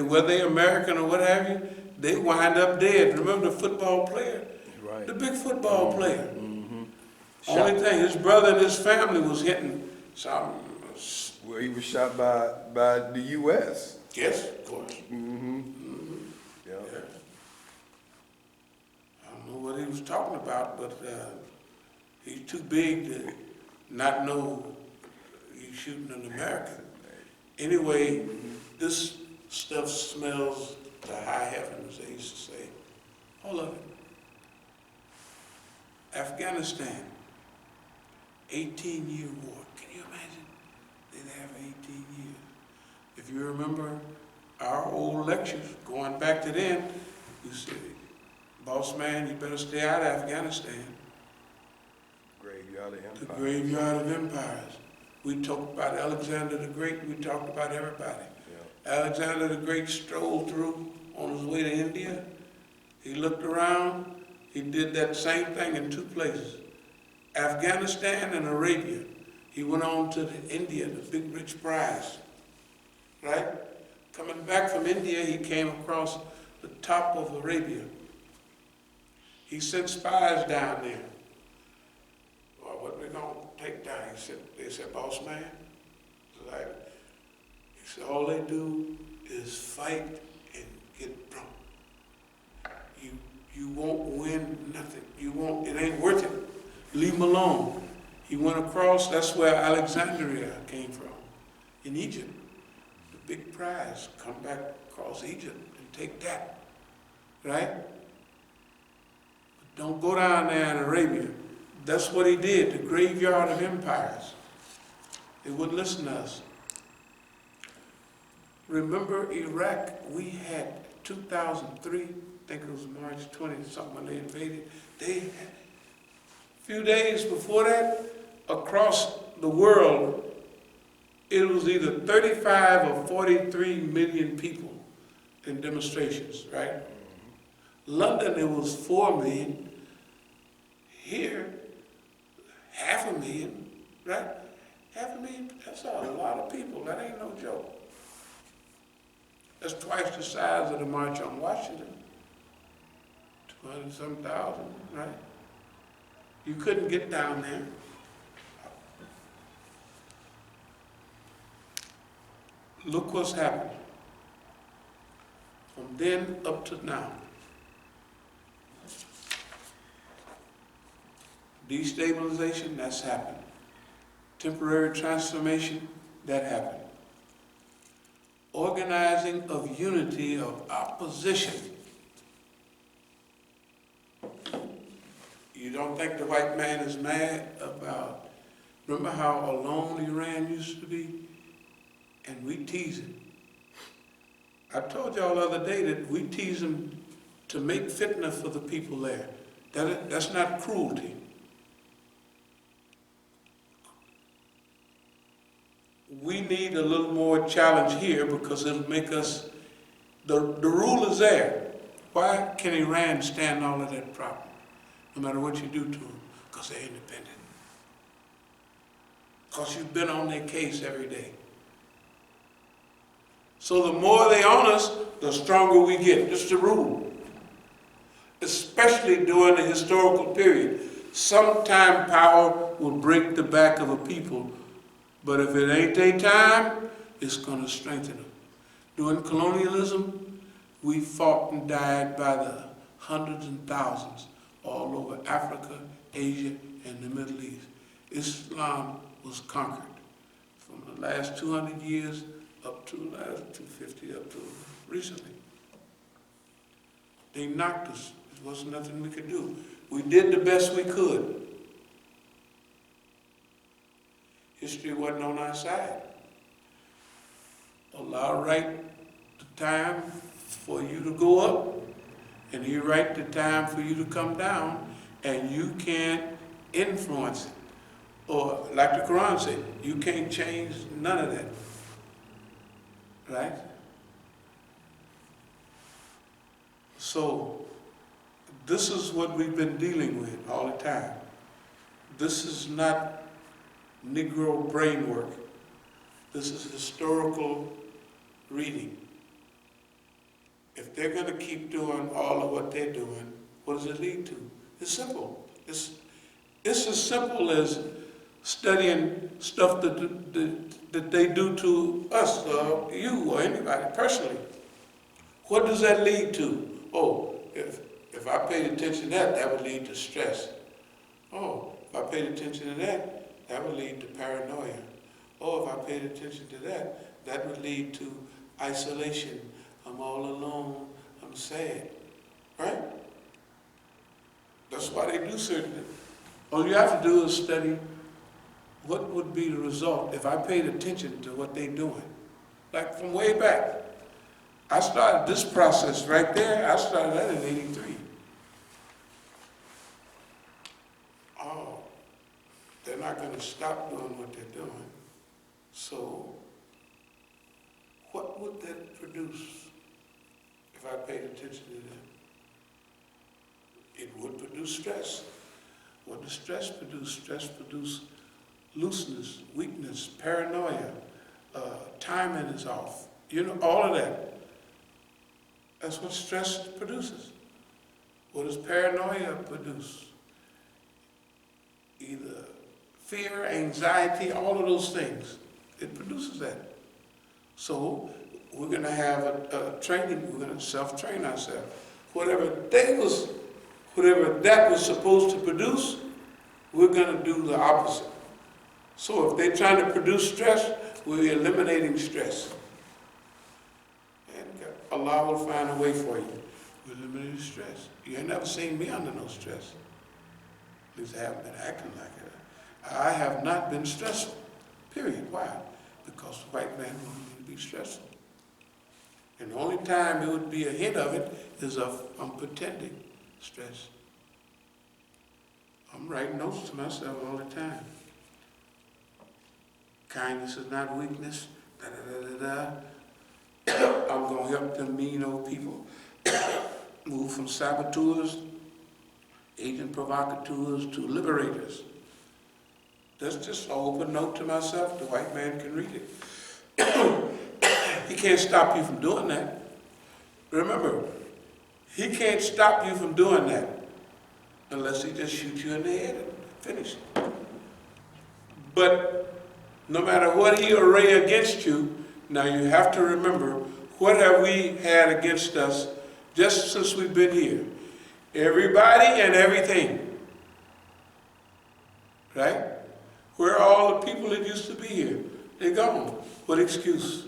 whether they're American or what have you, they wind up dead. Remember the football player? Right. The big football player. Mm-hmm. Only thing, his brother and his family was hitting something. Well, he was shot by the U.S. Yes, of course. Mm-hmm. Yeah. I don't know what he was talking about, but he's too big to not know he's shooting an American. Anyway, this stuff smells to high heaven, as they used to say. All of it. Afghanistan, 18-year war. Can you imagine? They'd have 18 years. If you remember our old lectures, going back to then, you said, boss man, you better stay out of Afghanistan. Graveyard of empires. The graveyard of empires. We talked about Alexander the Great, we talked about everybody. Yeah. Alexander the Great strolled through on his way to India. He looked around. He did that same thing in two places, Afghanistan and Arabia. He went on to India, the big rich prize, right? Coming back from India, he came across the top of Arabia. He sent spies down there. Well, what we gonna take down? They said, boss man, he said, all they do is fight and get drunk. You won't win nothing. It ain't worth it. Leave him alone. He went across, that's where Alexandria came from, in Egypt. The big prize, come back across Egypt and take that, right? But don't go down there in Arabia. That's what he did, the graveyard of empires. They wouldn't listen to us. Remember Iraq, we had 2003, I think it was March 20 something when they invaded. A few days before that, across the world, it was either 35 or 43 million people in demonstrations, right? London, it was 4 million. Here, 500,000, right? 500,000, that's a lot of people. That ain't no joke. That's twice the size of the March on Washington. 200-some thousand, right? You couldn't get down there. Look what's happened. From then up to now. Destabilization, that's happened. Temporary transformation, that happened. Organizing of unity of opposition. You don't think the white man is mad about, remember how alone Iran used to be? And we tease it. I told y'all the other day that we tease them to make fitna for the people there. That's not cruelty. We need a little more challenge here because it'll make us, the rule is there. Why can Iran stand all of that problem? No matter what you do to them, because they're independent. Because you've been on their case every day. So the more they on us, the stronger we get. That's the rule. Especially during the historical period. Sometime power will break the back of a people, but if it ain't their time, it's going to strengthen them. During colonialism, we fought and died by the hundreds and thousands all over Africa, Asia, and the Middle East. Islam was conquered from the last 200 years up to the last 250, up to recently. They knocked us. There wasn't nothing we could do. We did the best we could. History wasn't on our side. Allah write the time for you to go up, and He write the time for you to come down, and you can't influence it. Or like the Quran said, you can't change none of that. Right? So, this is what we've been dealing with all the time. This is not Negro brain work. This is historical reading. if they're going to keep doing all of what they're doing, what does it lead to? It's simple. It's as simple as studying stuff that they do to us, or you, or anybody personally. What does that lead to? Oh, if I paid attention to that, that would lead to stress. Oh, if I paid attention to that, that would lead to paranoia. Oh, if I paid attention to that, that would lead to isolation. I'm all alone, I'm sad, right? That's why they do certain things. All you have to do is study what would be the result if I paid attention to what they're doing. Like from way back. I started this process right there, I started that in '83. Oh, they're not going to stop doing what they're doing. So, what would that produce if I paid attention to them? It would produce stress. What does stress produce? Stress produces looseness, weakness, paranoia, timing is off. You know, all of that. That's what stress produces. What does paranoia produce? Either fear, anxiety, all of those things. It produces that. So we're going to have a training, we're going to self-train ourselves. Whatever that was supposed to produce, we're going to do the opposite. So if they're trying to produce stress, we're eliminating stress. And Allah will find a way for you. We're eliminating stress. You ain't never seen me under no stress. At least I haven't been acting like it. I have not been stressful, period. Why? Because the white man wanted me to be stressful. And the only time it would be a hint of it is if I'm pretending stress. I'm writing notes to myself all the time. Kindness is not weakness. Da, da, da, da, da. I'm going to help them mean old people move from saboteurs, agent provocateurs, to liberators. That's just an open note to myself. The white man can read it. He can't stop you from doing that. Remember, he can't stop you from doing that unless he just shoots you in the head and finish it. But no matter what he array against you, now you have to remember, what have we had against us just since we've been here? Everybody and everything. Right? Where are all the people that used to be here? They're gone. What excuse?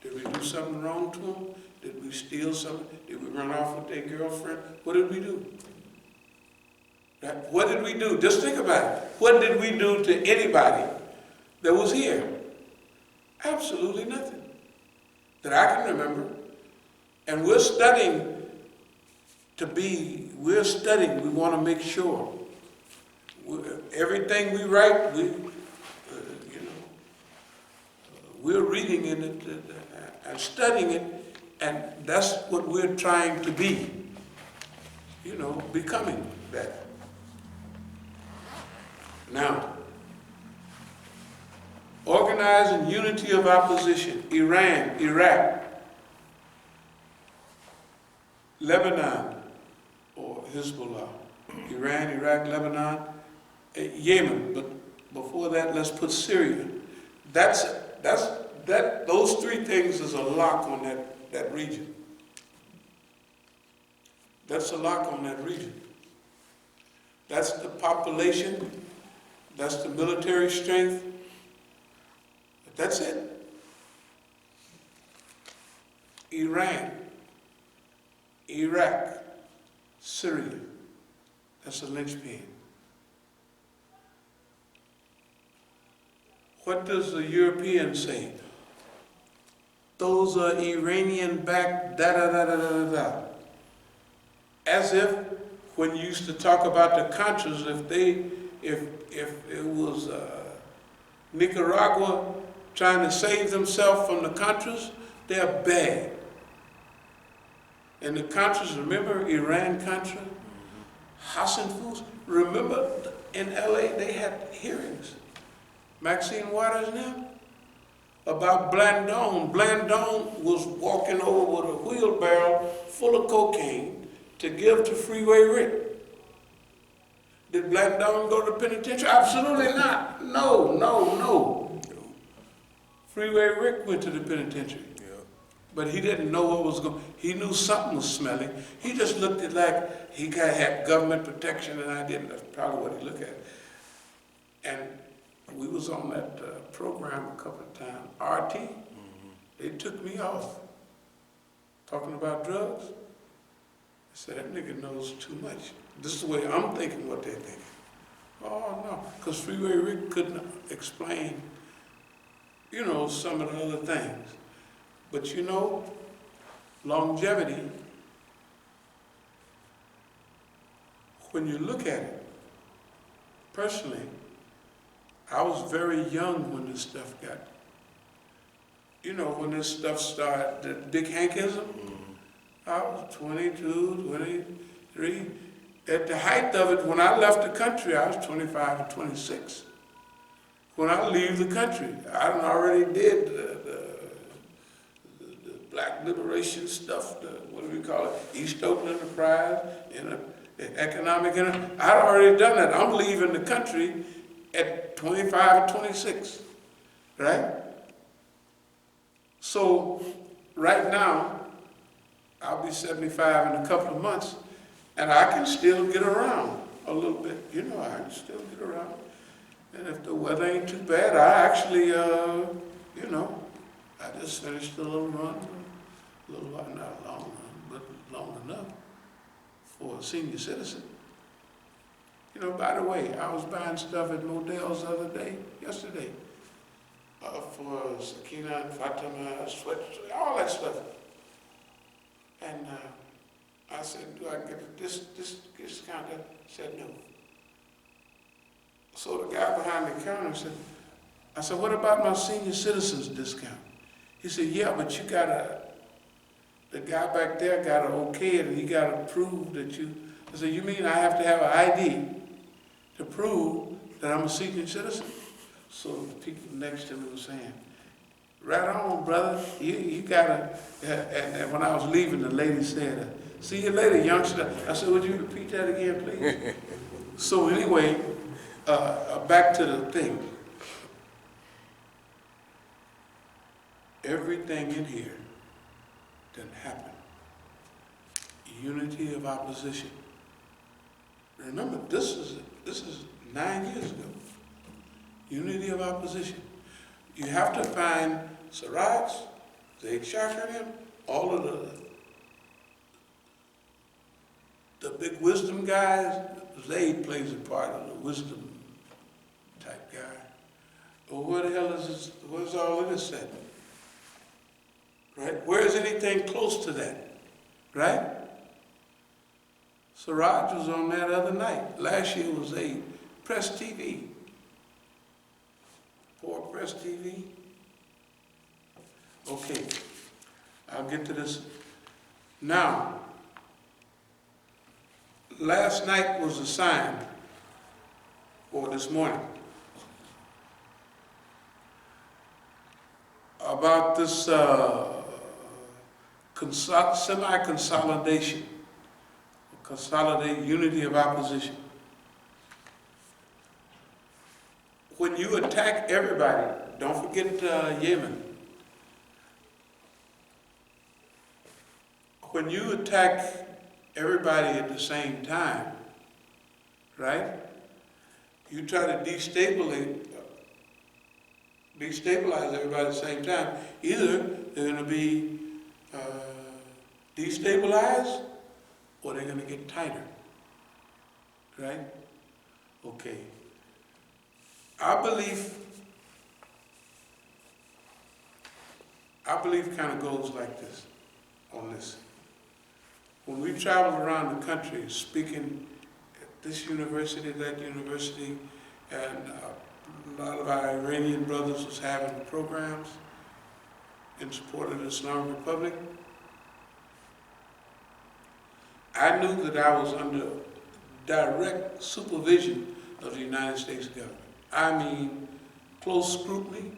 Did we do something wrong to them? Did we steal something? Did we run off with their girlfriend? What did we do? Right? What did we do? Just think about it. What did we do to anybody that was here? Absolutely nothing that I can remember. And we're studying, we want to make sure. Everything we write, we're reading in it and studying it, and that's what we're trying to be, becoming that. Now, organizing unity of opposition, Iran, Iraq, Lebanon, or Hezbollah, Iran, Iraq, Lebanon, Yemen, but before that, let's put Syria. Those three things is a lock on that region. That's a lock on that region. That's the population, that's the military strength, but that's it. Iran, Iraq, Syria, that's a linchpin. What does the European say? Those are Iranian-backed da-da-da-da-da-da. As if when you used to talk about the Contras, if it was Nicaragua trying to save themselves from the Contras, they're bad. And the Contras, remember Iran-Contra? Hassan Foods, remember in LA they had hearings. Maxine Waters and them, about Blandon. Blandon was walking over with a wheelbarrow full of cocaine to give to Freeway Rick. Did Black Dog go to the penitentiary? Absolutely not. No, no, no. Freeway Rick went to the penitentiary. But he didn't know what was going. He knew something was smelly. He just looked at like he had government protection, and I didn't. That's probably what he looked at. And we was on that program a couple of times. RT, they took me off talking about drugs. I said, that nigga knows too much. This is the way I'm thinking what they're thinking. Oh no, because Freeway Rick couldn't explain, you know, some of the other things. But you know, longevity, when you look at it, personally, I was very young when this stuff got, you know, when this stuff started, the big Hankism, I was 22, 23. At the height of it, when I left the country, I was 25 or 26. When I leave the country, I already did the black liberation stuff, what do we call it, East Oakland Enterprise, economic, I'd already done that. I'm leaving the country at 25 or 26, right? So right now, I'll be 75 in a couple of months, and I can still get around a little bit. You know, I can still get around. And if the weather ain't too bad, I actually, you know, I just finished a little run, a little, not a long run, but long enough for a senior citizen. You know, by the way, I was buying stuff at Modell's the other yesterday, for Sakina and Fatima, sweat, all that stuff. And I said, do I get this discount? He said, no. So the guy behind the counter said, I said, what about my senior citizens discount? He said, yeah, but you gotta, the guy back there gotta okay it, and he gotta prove that you, I said, you mean I have to have an ID to prove that I'm a senior citizen? So the people next to me were saying, right on, brother, you gotta, and when I was leaving, the lady said, see you later, youngster. I said, would you repeat that again, please? So anyway, back to the thing. Everything in here didn't happen. Unity of opposition. Remember, this is 9 years ago. Unity of opposition. You have to find Siraj, Zaid Shakarim, all of the big wisdom guys. Zaid plays a part of the wisdom type guy. Well, where the hell is this? Where's all of this at? Right? Where is anything close to that? Right? Siraj was on that other night. Last year was a Press TV. Poor Press TV. Okay, I'll get to this. Now, last night was a sign for this morning about this semi-consolidation, consolidate unity of opposition. When you attack everybody, don't forget Yemen. When you attack everybody at the same time, right? You try to destabilize everybody at the same time. Either they're going to be destabilized or they're going to get tighter, right? Okay. Our belief kind of goes like this, on this. When we travel around the country speaking at this university, that university, and a lot of our Iranian brothers was having programs in support of the Islamic Republic, I knew that I was under direct supervision of the United States government. I mean, close scrutiny.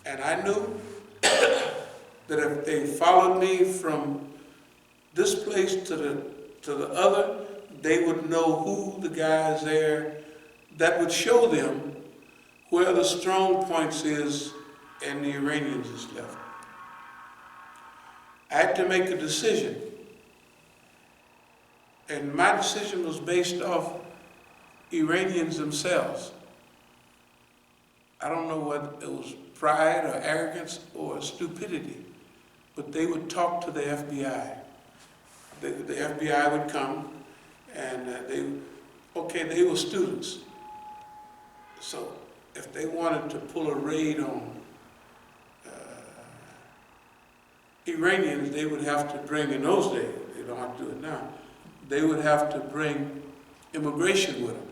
And I knew that if they followed me from this place to the other, they would know who the guys there that would show them where the strong points is and the Iranians is left. I had to make a decision. And my decision was based off Iranians themselves. I don't know whether it was pride or arrogance or stupidity, but they would talk to the FBI. The FBI would come and they were students. So if they wanted to pull a raid on Iranians, they would have to bring, in those days, they don't have to do it now, they would have to bring immigration with them.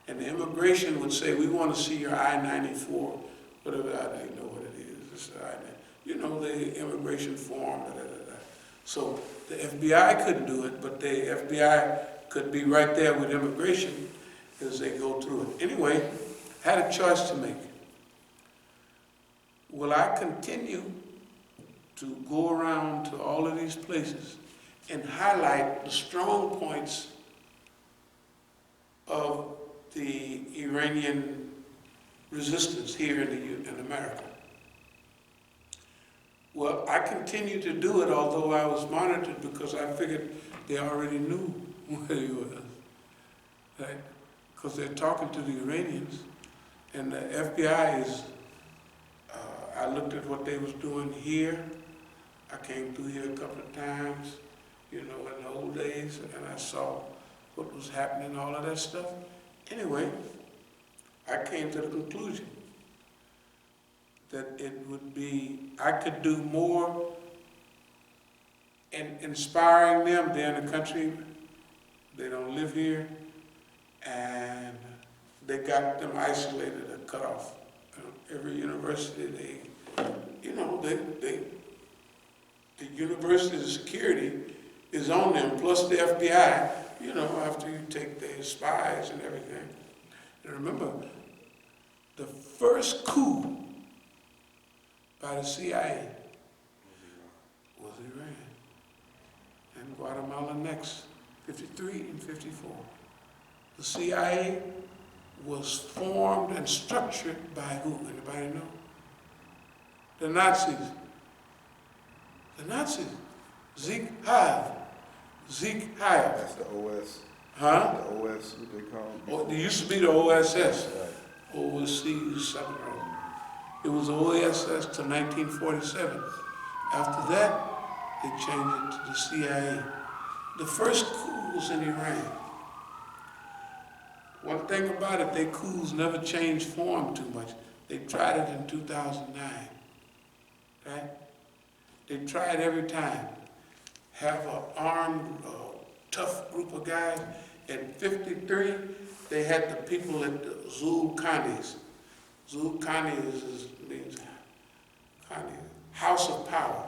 And the immigration would say, we want to see your I-94, whatever, I don't know what it is, it's you know, the immigration form, da, da, da, da. So the FBI couldn't do it, but the FBI could be right there with immigration as they go through it. Anyway, I had a choice to make. Will I continue to go around to all of these places and highlight the strong points of the Iranian resistance here in America? Well, I continued to do it, although I was monitored, because I figured they already knew where he was, right? Because they're talking to the Iranians, and the FBI is, I looked at what they was doing here. I came through here a couple of times, you know, in the old days, and I saw what was happening, all of that stuff. Anyway, I came to the conclusion that it would be, I could do more in inspiring them. They're in the country, they don't live here, and they got them isolated and cut off. Every university, the university security is on them, plus the FBI, you know, after you take their spies and everything. And remember, the first coup by the CIA was Iran, and Guatemala next, 53 and 54. The CIA was formed and structured by who? Anybody know? The Nazis. The Nazis. Sieg Heil. Sieg Heil. That's the OS. Huh? The OS, what they call it. Oh, it used to be the OSS. Right. Overseas Submarine. It was OSS to 1947. After that, they changed it to the CIA. The first coup was in Iran. One thing about it, their coups never changed form too much. They tried it in 2009, right? They tried every time. Have an armed, tough group of guys. In 53, they had the people at the Zul-Khanis. Zul-Khanis means house of power.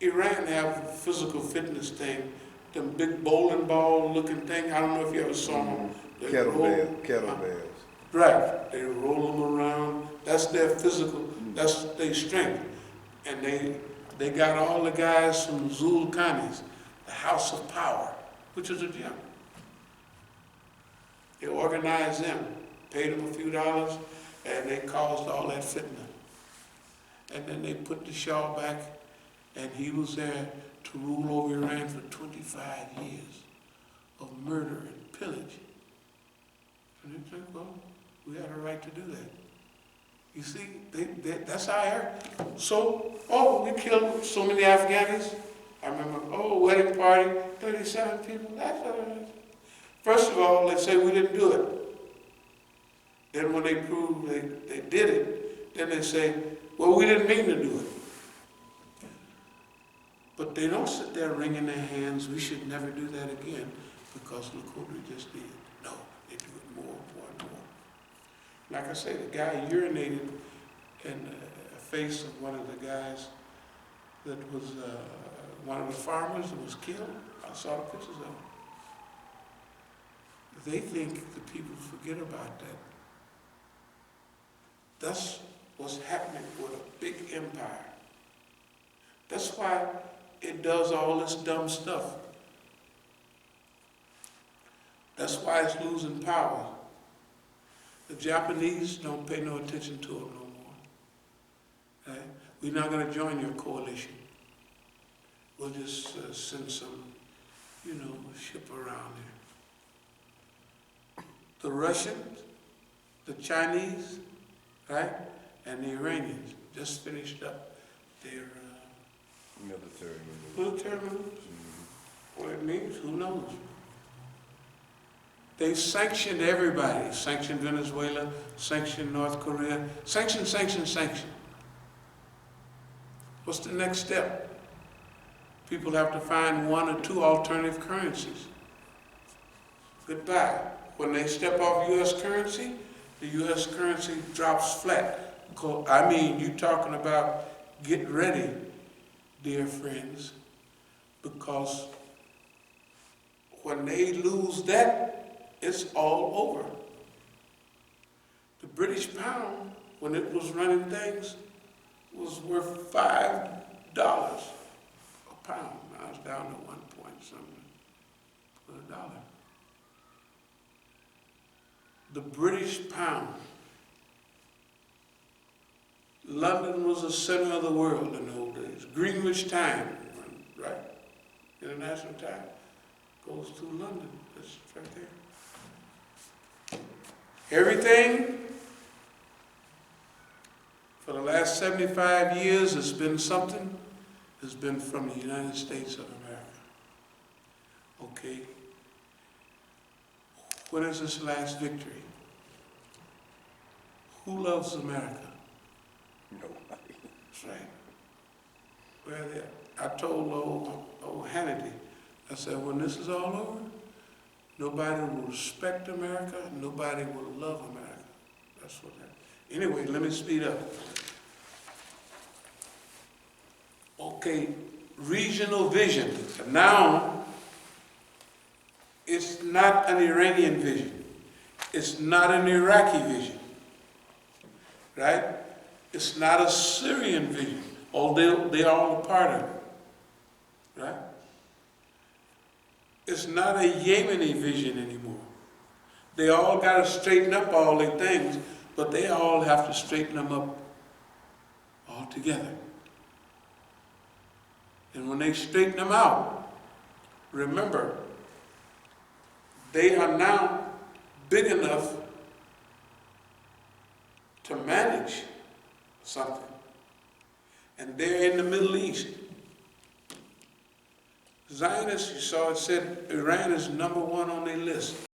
Iran have a physical fitness thing, them big bowling ball looking thing. I don't know if you ever saw them. Kettlebells. Right, they roll them around. That's their physical, that's their strength. And they got all the guys from Zul-Khanis, the house of power, which is a gym. They organized them, paid them a few dollars, and they caused all that fitna. And then they put the Shah back, and he was there to rule over Iran for 25 years of murder and pillage. And they think, well, we had a right to do that. You see, that's how I heard. So, we killed so many Afghanis. I remember, wedding party, 37 people. First of all, let's say we didn't do it. Then when they prove they did it, then they say, well, we didn't mean to do it. But they don't sit there wringing their hands, we should never do that again, because look what we just did. No, they do it more and more. Like I say, the guy urinated in the face of one of the guys that was one of the farmers that was killed. I saw the pictures of him. They think the people forget about that. That's what's happening with a big empire. That's why it does all this dumb stuff. That's why it's losing power. The Japanese don't pay no attention to it no more. Right? We're not going to join your coalition. We'll just send some, ship around there. The Russians, the Chinese, right, and the Iranians just finished up their military maneuvers. What it means, who knows? They sanctioned everybody. Sanctioned Venezuela, sanctioned North Korea, sanction. What's the next step? People have to find one or two alternative currencies. Goodbye. When they step off U.S. currency, the U.S. currency drops flat. You're talking about get ready, dear friends, because when they lose that, it's all over. The British pound, when it was running things, was worth $5 a pound. Now it's down to 1 point something for a dollar. The British pound. London was the center of the world in the old days. Greenwich time, right? International time goes through London. That's right there. Everything for the last 75 years has been something, has been from the United States of America. Okay. When is this last victory? Who loves America? Nobody. That's right. Well, I told old Hannity, I said, when this is all over, nobody will respect America, nobody will love America. That's what that. Anyway, let me speed up. Okay, regional vision. Now, it's not an Iranian vision. It's not an Iraqi vision. Right? It's not a Syrian vision, although they are all a part of it. Right? It's not a Yemeni vision anymore. They all got to straighten up all their things, but they all have to straighten them up all together. And when they straighten them out, remember, they are now big enough to manage something. And they're in the Middle East. Zionists, you saw it said Iran is #1 on their list.